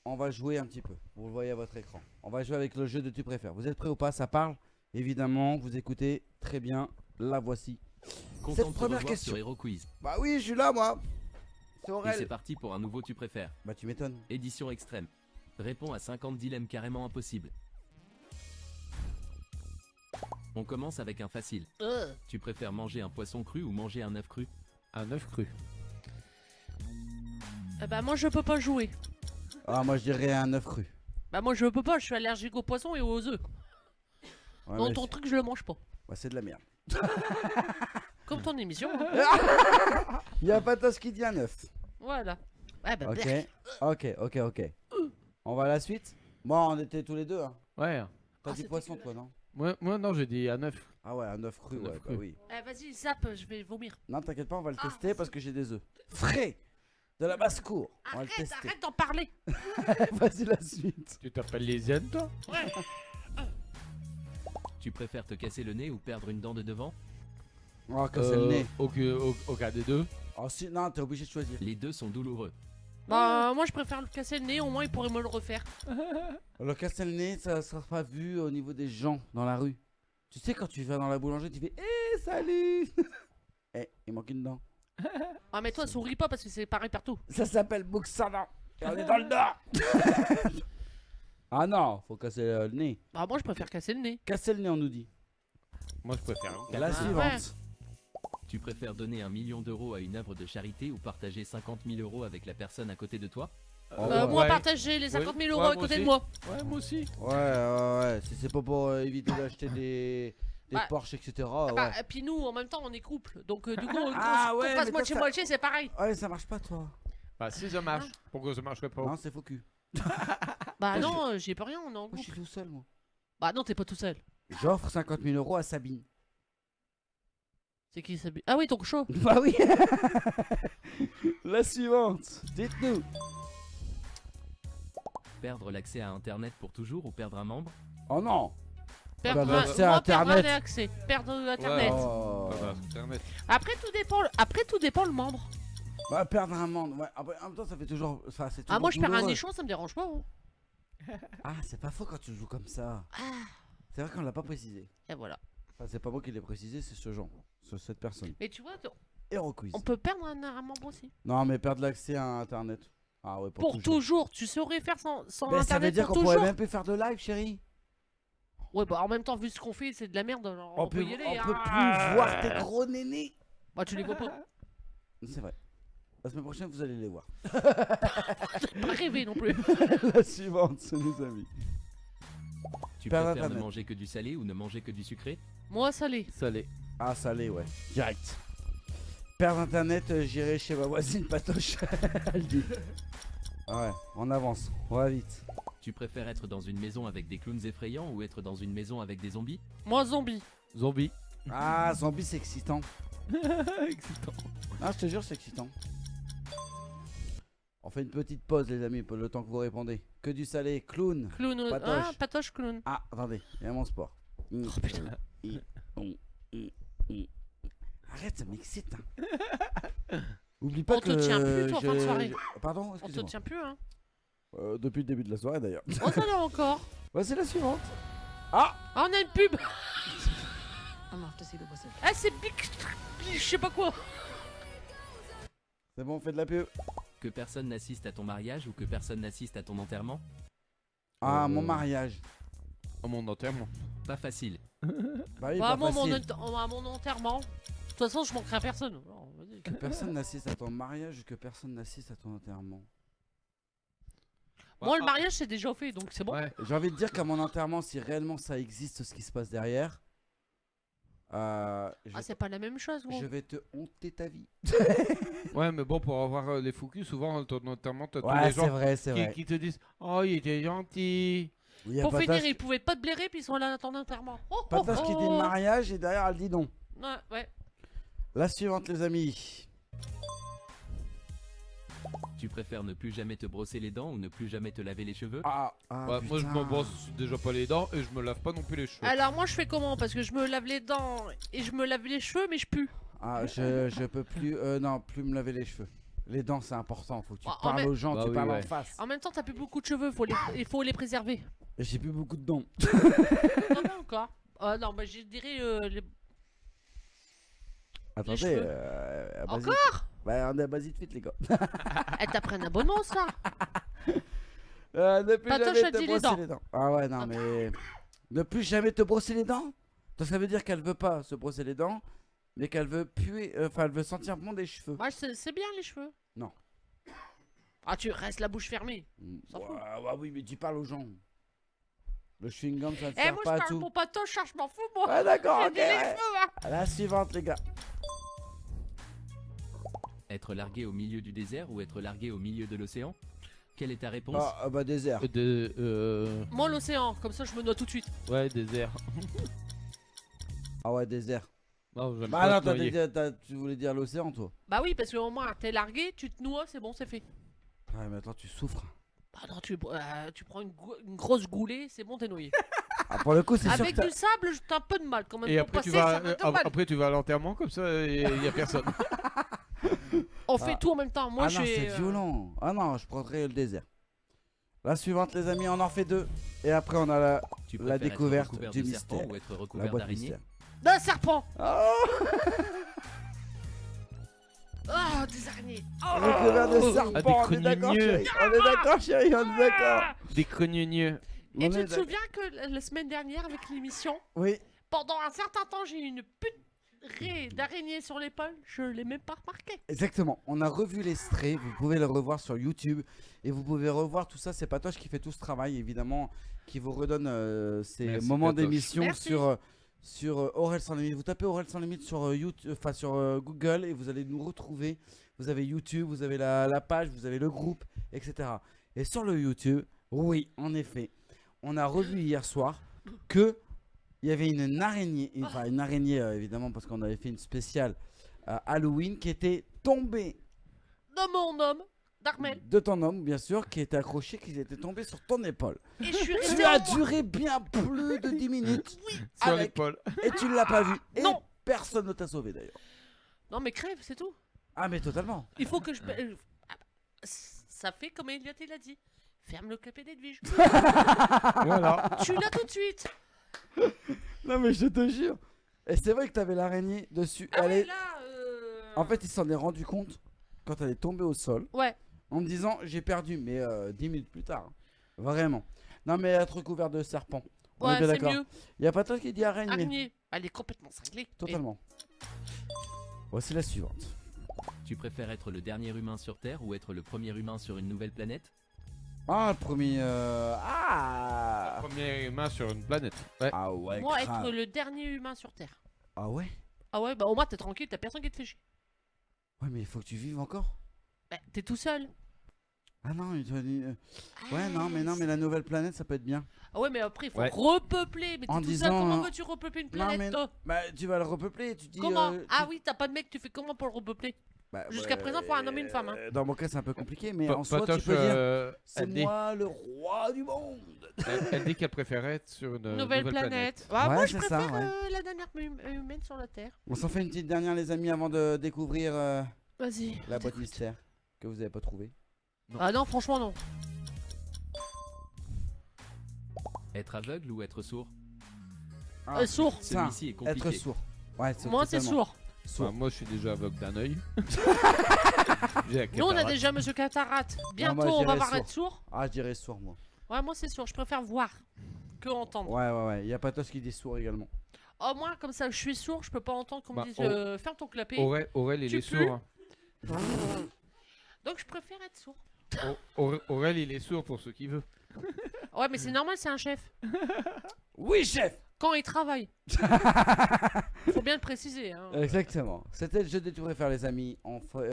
on va jouer un petit peu. Vous le voyez à votre écran. On va jouer avec le jeu de tu préfères. Vous êtes prêts ou pas? Ça parle. Évidemment, vous écoutez très bien. La voici. Content Cette de te première revoir question. sur Hero Quiz. Bah oui, je suis là, moi. C'est Et Aurel. c'est parti pour un nouveau tu préfères. Bah tu m'étonnes. Édition extrême. Réponds à 50 dilemmes carrément impossibles. On commence avec un facile. Tu préfères manger un poisson cru ou manger un œuf cru? Un œuf cru. Bah moi je peux pas jouer. Ah, moi je dirais un œuf cru. Bah moi je peux pas, je suis allergique aux poissons et aux œufs. Ouais, Donc mais ton truc je le mange pas. bah, c'est de la merde. Comme ton émission. Hein. Il y a Patos qui dit un œuf. Voilà. Ouais bah Ok, ok. On va à la suite. Bon, on était tous les deux. Hein. Ouais. T'as Ah, dit c'est poisson, dégueulasse. toi, non? Moi non, j'ai dit un œuf. Ah ouais, un œuf cru, Un ouais, œuf bah cru. oui. Vas-y zappe, je vais vomir. Non, t'inquiète pas, on va le Ah, tester vas-y. parce que j'ai des œufs. Frais de la basse-cour. On va le Arrête, tester. arrête d'en parler. Vas-y, la suite. Tu t'appelles Lésienne, toi? Ouais. Tu préfères te casser le nez ou perdre une dent de devant? Oh, casser le nez. Au cas des deux. Oh, si, non, t'es obligé de choisir. Les deux sont douloureux. Bah moi je préfère le casser le nez, au moins il pourrait me le refaire. Le casser le nez, ça sera pas vu au niveau des gens dans la rue. Tu sais, quand tu vas dans la boulangerie, tu fais hé, salut. Eh, il manque une dent. Ah mais toi souris pas parce que c'est pareil partout. Ça s'appelle Buxana. Et on est dans le nord. Ah non, faut casser le nez. Bah moi je préfère casser le nez. Casser le nez, on nous dit. Moi, je préfère. La Ah, suivante. Tu préfères donner 1 million d'euros à une œuvre de charité ou partager 50 000 euros avec la personne à côté de toi? Oh, Bah ouais. moi ouais. partager les 50 000 euros Ouais, à moi côté de aussi. moi. Ouais, moi aussi. Ouais. Si c'est pas pour éviter d'acheter des Bah, Porsche, etc. Ah Ouais. bah, et puis nous en même temps on est couple. Donc du coup Ah qu'on ouais, fasse mais moitié toi, moitié c'est pareil. Ouais, ça marche pas, toi. Bah, si ça marche, pourquoi ça marcherait pas? Non, c'est faux cul. Bah non, j'y peux rien, on est en Moi, je couple. suis tout seul, moi. Bah non, t'es pas tout seul. J'offre 50 000 euros à Sabine. C'est qui ça? Ah oui, ton chaud. Bah oui. La suivante. Dites-nous. Perdre l'accès à internet pour toujours ou perdre un membre? Oh non. Perdre Bah, l'accès à perdre Internet. l'accès. Perdre Internet. Oh. Ah bah, Internet. Après tout dépend le membre. Bah, perdre un monde. Ouais. Après, en même temps, ça fait toujours. Enfin, c'est Ah toujours moi je perds un douloureux. nichon, ça me dérange pas. Hein. Ah, c'est pas faux quand tu joues comme ça. Ah. C'est vrai qu'on l'a pas précisé. Et voilà. Enfin, c'est pas moi qui l'ai précisé, c'est ce genre. Cette personne. Mais tu vois, Hero Quiz. on peut perdre un membre aussi. Non, mais perdre l'accès à Internet. Ah ouais, Pour toujours, tu saurais faire sans Mais Internet ça veut dire pour qu'on pourrait toujours. même plus faire de live, chérie. Ouais bah en même temps vu ce qu'on fait c'est de la merde. Alors on peut y aller. on peut Ah. plus voir tes gros nénés. Bah tu les vois pas. C'est vrai. La semaine prochaine, vous allez les voir. Pas rêver non plus. La suivante, c'est nos amis. Tu Perdre préfères ne Internet. manger que du salé ou ne manger que du sucré? Moi salé. Salé. Ah, salé, ouais. Direct. Perdre Internet, j'irai chez ma voisine Patoche. Elle dit. Ouais, on avance. On va vite. Tu préfères être dans une maison avec des clowns effrayants ou être dans une maison avec des zombies? Moi zombie. Zombie. Ah, zombie, c'est excitant. Excitant. Ah, je te jure, c'est excitant. On fait une petite pause, les amis, pour le temps que vous répondez. Que du salé, clown. Clown. Patoche. Ah patoche clown. Ah, attendez, il y a mon sport. Oh putain. Arrête, ça m'excite. Hein. Oublie pas On que te tient plus, toi, en fin de soirée. Pardon, On te excusez-moi. tient plus hein. Depuis le début de la soirée d'ailleurs. Oh ça là encore. C'est la suivante. Ah, Ah on a une pub. I'm off to see the wizard. Ah c'est big. Je sais pas quoi. c'est bon, on fait de la pub. Que personne n'assiste à ton mariage ou que personne n'assiste à ton enterrement? Ah, mon mariage. À mon enterrement. Pas facile. Bah oui, Bah pas moi facile. à mon enterrement. De toute façon je manquerai à personne. Alors, vas-y. Que personne n'assiste à ton mariage ou que personne n'assiste à ton enterrement. Moi le mariage c'est déjà fait donc c'est bon. Ouais. J'ai envie de dire qu'à mon enterrement, si réellement ça existe, ce qui se passe derrière, je, Ah c'est pas la même chose gros. je vais te honter ta vie. Ouais, mais bon, pour avoir les focus, souvent, ton enterrement, t'as tous Ouais, les c'est gens vrai, c'est vrai. qui te disent oh, il était gentil. Il y a Pour Patoche- finir ils pouvaient pas te blairer puis ils sont là à ton enterrement. Oh, oh, Patoche qui dit oh. mariage et derrière elle dit non. Ouais. La suivante, les amis. Tu préfères ne plus jamais te brosser les dents ou ne plus jamais te laver les cheveux? Ah, Ouais, moi, je putain. me brosse déjà pas les dents et je me lave pas non plus les cheveux. Alors moi je fais comment? Parce que je me lave les dents et je me lave les cheveux mais je pue. Ah, je peux plus, non, plus me laver les cheveux. Les dents, c'est important. Faut que tu Bah, parles aux gens, Bah tu oui, parles en ouais. face. En même temps, t'as plus beaucoup de cheveux, il faut les préserver. Et j'ai plus beaucoup de dents. Non, pas encore. Non, bah je dirais Attendez, cheveux. vas-y. Encore. Bah, on est à Basic Fit, les gars. Elle t'a pris un abonnement, ça. Ne plus Patoche jamais a te dit les brosser dents. les dents. Ah ouais, non, mais. Ne plus jamais te brosser les dents. Donc, ça veut dire qu'elle veut pas se brosser les dents, mais qu'elle veut puer. Enfin, elle veut sentir bon des cheveux. Ouais, c'est bien les cheveux. Non. Ah, tu restes la bouche fermée. S'en fout. Ouais, oui, mais tu parles aux gens. Le chewing-gum, ça ne Eh, sert moi, pas je à parle tout. pour Patoche, je m'en fous, moi. Ouais, d'accord, J'ai ok. dit les Ouais. cheveux, hein. La suivante, les gars. Être largué au milieu du désert ou être largué au milieu de l'océan? Quelle est ta réponse? Ah, bah, désert. Moi, l'océan, comme ça, je me noie tout de suite. Ouais, désert. Ah ouais, désert. Non, j'aime Bah, pas non, se noyer. tu voulais dire l'océan, toi. Bah oui, parce qu'au moins, t'es largué, tu te noies, c'est bon, c'est fait. Ouais, mais attends, tu souffres. Bah non, tu prends une grosse goulée, c'est bon, t'es noyé. Ah, pour le coup, c'est sûr que Avec du sable, t'as un peu de mal quand même. Et pour après tu, passer, ça vas, va de mal. après tu vas à l'enterrement comme ça et il y a personne. On fait Ah. tout en même temps. Moi, ah je non, fais. c'est violent. Ah non, je prendrais le désert. La suivante, les amis, on en fait 2. Et après, on a la Tu la préfères découverte être recouvert du de serpent mystère. ou être La recouvert boîte d'araignée? mystère. D'un serpent. Oh, Ah, des araignées. Oh. recouvert de Ah, serpent, on des est d'accord, crogneux. chérie. On est d'accord, chérie, on est d'accord. Des crogneux. Et On tu est te d'accord. souviens que la semaine dernière, avec l'émission, Oui. pendant un certain temps, j'ai eu une putrée d'araignée sur l'épaule. Je l'ai même pas remarqué. Exactement, on a revu l'extrait, vous pouvez le revoir sur YouTube et vous pouvez revoir tout ça, c'est Patoche qui fait tout ce travail évidemment, qui vous redonne ces Merci, moments Patoche. d'émission Merci. sur Aurel sans limite. Vous tapez Aurel sans limite sur YouTube, enfin sur Google et vous allez nous retrouver. Vous avez YouTube, vous avez la page, vous avez le groupe, etc. Et sur le YouTube, oui, en effet, on a revu hier soir que il y avait une araignée, enfin une araignée évidemment parce qu'on avait fait une spéciale Halloween qui était tombée De mon homme, d'Armel. de ton homme, bien sûr, qui était accroché, qui était tombé sur ton épaule. Et je suis Tu restée as en- duré bien plus de 10 minutes Sur avec- l'épaule. et tu ne l'as pas vu. Et Non. personne ne t'a sauvé d'ailleurs. Non, mais crève, c'est tout. Ah mais totalement. Il faut que je. Ça fait comme Elliot il a dit. Ferme le clapet d'Edwige. Voilà. Tu l'as tout de suite. Non mais je te jure. Et c'est vrai que t'avais l'araignée dessus. Ah Elle ouais, est- là. En fait, il s'en est rendu compte quand elle est tombée au sol Ouais. en me disant j'ai perdu, mais 10 minutes plus tard. Vraiment. Non mais être couvert de serpent. On est Ouais, bien c'est d'accord. mieux. Il y a pas toi qui dit araignée. Araignée. Elle est complètement cinglée. Totalement. Voici la suivante. Tu préfères être le dernier humain sur Terre ou être le premier humain sur une nouvelle planète? Ah, le premier. Ah Premier humain sur une planète. Ouais. Ah ouais, Moi, grave. être le dernier humain sur Terre. Ah ouais. Ah ouais, bah au moins t'es tranquille, t'as personne qui te fait chier. Ouais, mais il faut que tu vives encore. Bah, t'es tout seul. Ah non, il te dit. Ouais, non, mais la nouvelle planète, ça peut être bien. Ah ouais, mais après il faut Ouais. repeupler. Mais t'es En tout seul, disant, comment veux-tu repeupler une non, planète mais- toi Bah, tu vas le repeupler, tu dis. Comment tu- Ah oui, t'as pas de mec, tu fais comment pour le repeupler? Bah, Jusqu'à présent, faut un homme et une femme, hein. Dans mon cas, c'est un peu compliqué, mais Pa- en soi, tu Patoche, peux dire. C'est elle dit- moi le roi du monde. elle dit qu'elle préférait être sur une Nouvelle planète. Ah, Ouais, moi je c'est préfère ça, ouais. la dernière humaine sur la Terre. On s'en fait une petite dernière, les amis, avant de découvrir Vas-y. la boîte mystère que vous avez pas trouvée. Ah non, franchement non. Être aveugle ou être sourd? Ah, Sourd. ça, Celui-ci est compliqué. être sourd. Ouais, Moi c'est totalement. sourd. Sourd. Moi je suis déjà aveugle d'un œil. J'ai la Nous on a cataracte. déjà Monsieur Cataracte. Bientôt moi, je on va dirais voir sourd. être sourd. Ah, je dirais sourd, moi. Ouais, moi c'est sourd. Je préfère voir que entendre. Ouais. Il y a Patos qui dit sourd également. Oh, moi comme ça je suis sourd, je peux pas entendre qu'on Bah, me dise on- ferme ton clapet. Aurel il Tu est pues sourd. Donc je préfère être sourd. Aurel il est sourd pour ce qu'il veut. Ouais, mais c'est normal, c'est un chef. Oui, chef. Quand il travaille. Faut bien le préciser. Hein. Exactement. C'était le jeu des tout faire, les amis.